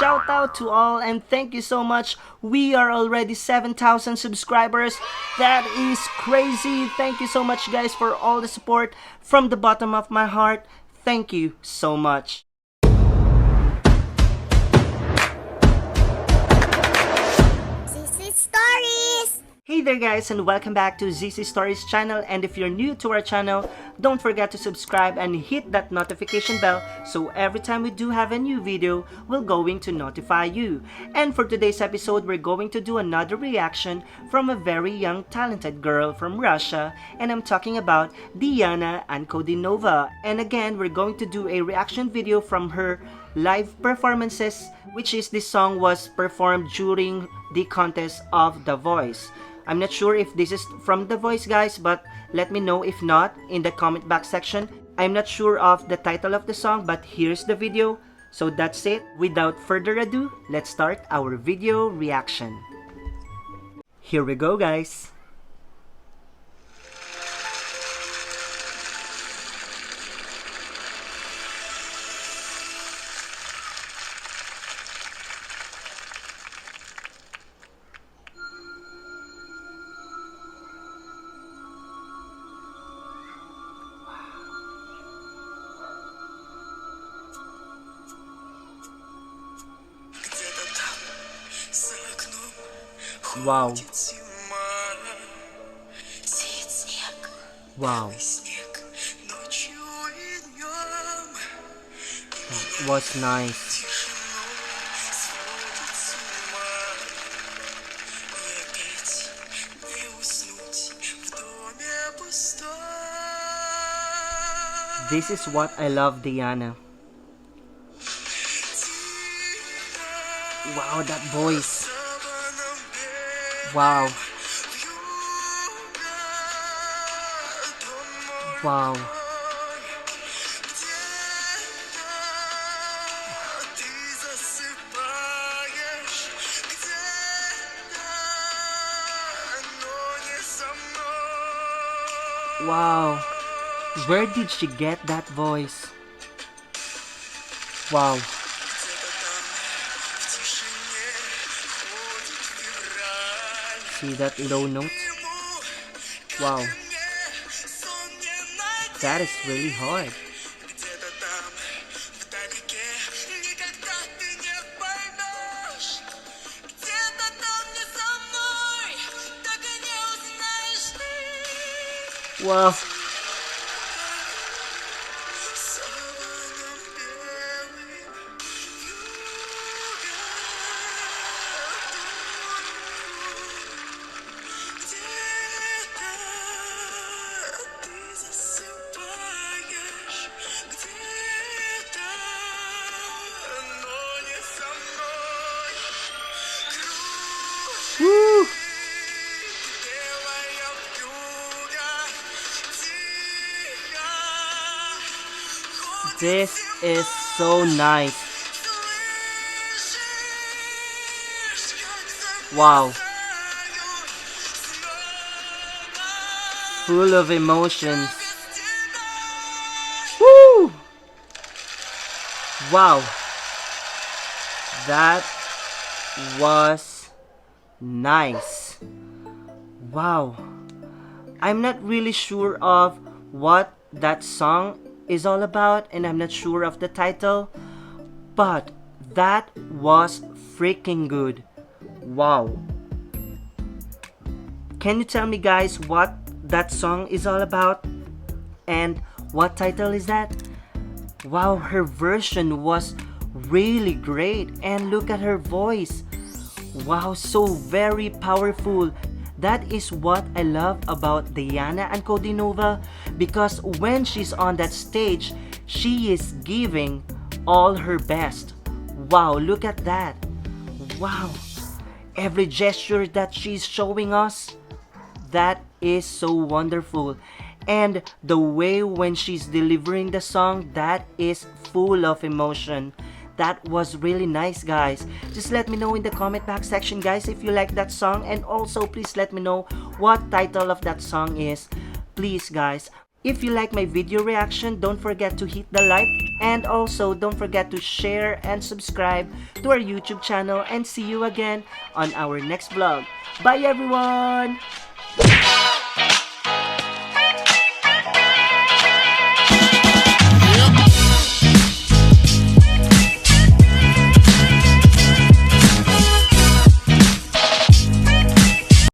shout out to all and thank you so much. We are already 7,000 subscribers. That is crazy. Thank you so much guys for all the support from the bottom of my heart. Thank you so much. ZiSy Stories! Hey there guys, and welcome back to ZiSy Stories channel, and if you're new to our channel, don't forget to subscribe and hit that notification bell so every time we do have a new video, we're going to notify you. And for today's episode, we're going to do another reaction from a very young talented girl from Russia, and I'm talking about Diana Ankudinova. And again, we're going to do a reaction video from her live performances, which is this song was performed during the contest of The Voice. I'm not sure if this is from The Voice guys, but let me know if not in the comment box section. I'm not sure of the title of the song, but here's the video. So that's it. Without further ado, let's start our video reaction. Here we go guys. Wow. Wow. That was nice. This is what I love, Diana. Wow, that voice. Wow. Wow. Wow. Where did she get that voice? Wow. See that low note? Wow. That is really hard. Wow. Woo! This is so nice. Wow. Full of emotions. Woo! Wow. That was nice. Wow. I'm not really sure of what that song is all about, and I'm not sure of the title, but that was freaking good. Wow. Can you tell me guys what that song is all about and what title is that? Wow, her version was really great, and look at her voice. Wow, so very powerful. That is what I love about Diana Ankudinova, because when she's on that stage, she is giving all her best. Wow, look at that. Wow, every gesture that she's showing us, that is so wonderful. And the way when she's delivering the song, that is full of emotion. That was really nice guys. Just let me know in the comment box section guys if you like that song, and also please let me know what title of that song is. Please guys. If you like my video reaction, don't forget to hit the like, and also don't forget to share and subscribe to our YouTube channel, and see you again on our next vlog. Bye everyone!